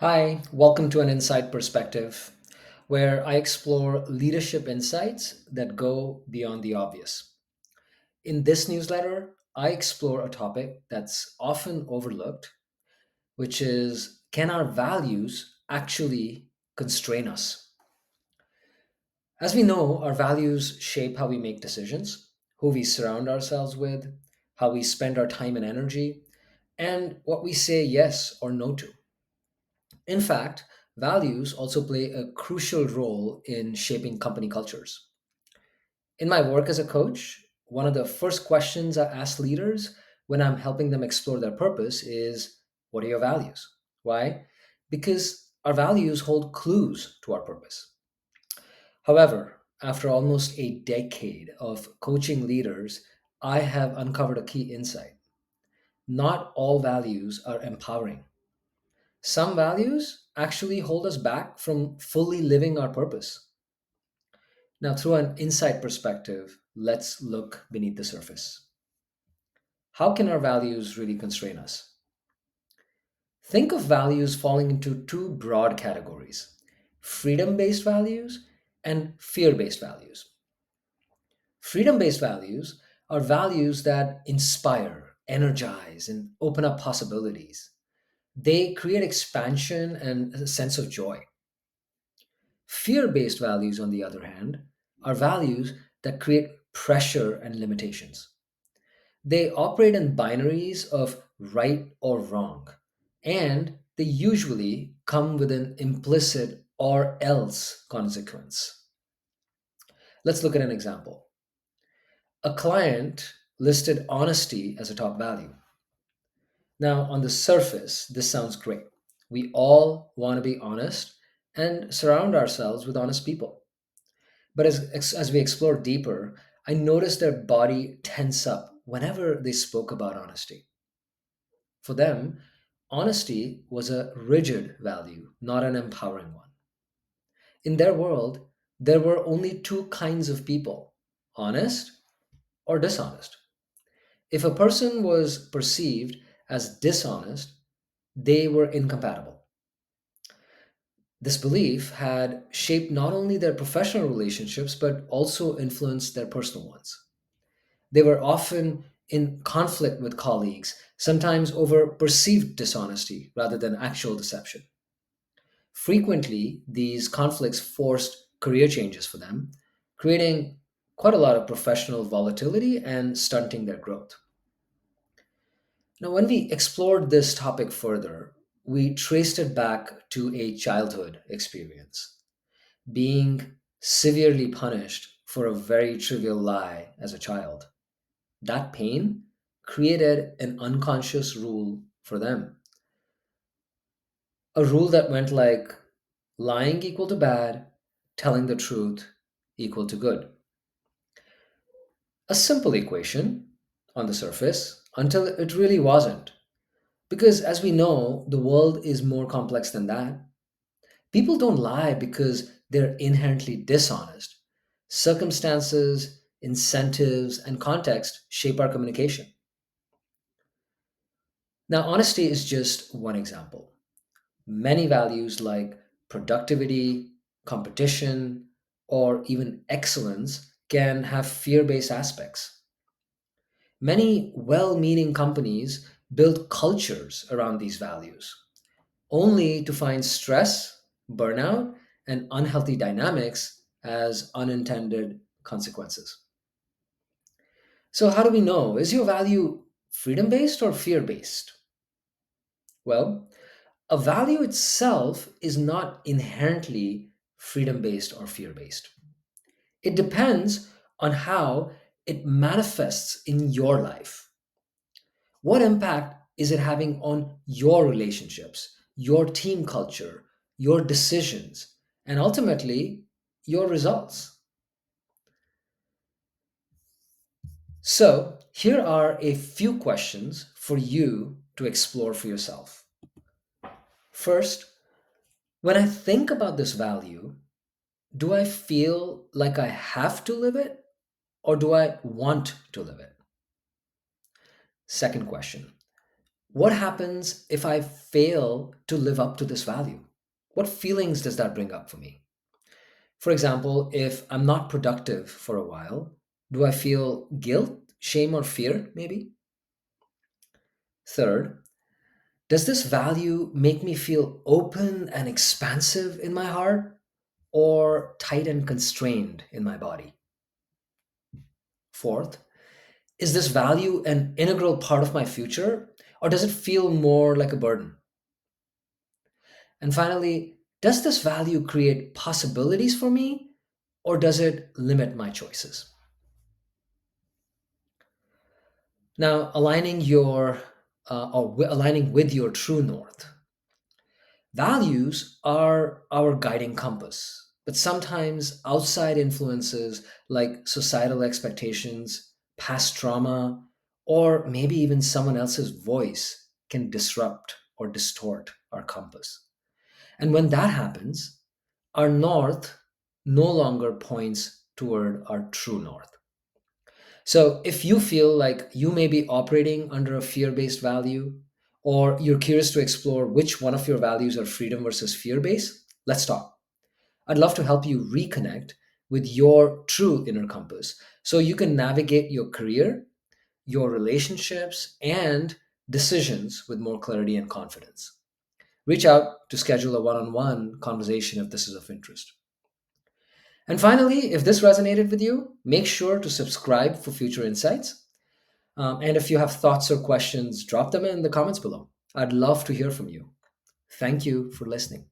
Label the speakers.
Speaker 1: Hi, welcome to an Insight Perspective, where I explore leadership insights that go beyond the obvious. In this newsletter, I explore a topic that's often overlooked, which is, can our values actually constrain us? As we know, our values shape how we make decisions, who we surround ourselves with, how we spend our time and energy, and what we say yes or no to. In fact, values also play a crucial role in shaping company cultures. In my work as a coach, one of the first questions I ask leaders when I'm helping them explore their purpose is, what are your values? Why? Because our values hold clues to our purpose. However, after almost a decade of coaching leaders, I have uncovered a key insight. Not all values are empowering. Some values actually hold us back from fully living our purpose. Now, through an insight perspective, let's look beneath the surface. How can our values really constrain us? Think of values falling into two broad categories: freedom based values and fear based values. Freedom based values are values that inspire, energize, and open up possibilities. They create expansion and a sense of joy. Fear based values, on the other hand, are values that create pressure and limitations. They operate in binaries of right or wrong, and they usually come with an implicit or else consequence. Let's look at an example. A client listed honesty as a top value. Now, on the surface, this sounds great. We all want to be honest and surround ourselves with honest people. But as we explore deeper, I noticed their body tense up whenever they spoke about honesty. For them, honesty was a rigid value, not an empowering one. In their world, there were only two kinds of people: honest or dishonest. If a person was perceived as dishonest, they were incompatible. This belief had shaped not only their professional relationships, but also influenced their personal ones. They were often in conflict with colleagues, sometimes over perceived dishonesty rather than actual deception. Frequently, these conflicts forced career changes for them, creating quite a lot of professional volatility and stunting their growth. Now, when we explored this topic further, we traced it back to a childhood experience, being severely punished for a very trivial lie as a child. That pain created an unconscious rule for them. A rule that went like, lying equal to bad, telling the truth equal to good. A simple equation on the surface until it really wasn't. Because as we know, the world is more complex than that. People don't lie because they're inherently dishonest. Circumstances, incentives, and context shape our communication. Now, honesty is just one example. Many values like productivity, competition, or even excellence can have fear based aspects. Many well meaning companies build cultures around these values, only to find stress, burnout, and unhealthy dynamics as unintended consequences. So, how do we know? Is your value freedom based or fear based? Well, a value itself is not inherently freedom based or fear based. It depends on how it manifests in your life. What impact is it having on your relationships, your team culture, your decisions, and ultimately your results? So, here are a few questions for you to explore for yourself. First, when I think about this value, do I feel like I have to live it or do I want to live it? Second question, What happens if I fail to live up to this value? What feelings does that bring up for me? For example, if I'm not productive for a while, do I feel guilt, shame, or fear, maybe? Third, does this value make me feel open and expansive in my heart or tight and constrained in my body? Fourth, is this value an integral part of my future or does it feel more like a burden? And finally, does this value create possibilities for me or does it limit my choices? Now, aligning with your true north. Values are our guiding compass, but sometimes outside influences like societal expectations, past trauma, or maybe even someone else's voice can disrupt or distort our compass. And when that happens, our north no longer points toward our true north. So if you feel like you may be operating under a fear based value, or you're curious to explore which one of your values are freedom versus fear based, let's talk. I'd love to help you reconnect with your true inner compass so you can navigate your career, your relationships, and decisions with more clarity and confidence. Reach out to schedule a one on one conversation if this is of interest. And finally, if this resonated with you, make sure to subscribe for future insights. And if you have thoughts or questions, drop them in the comments below. I'd love to hear from you. Thank you for listening.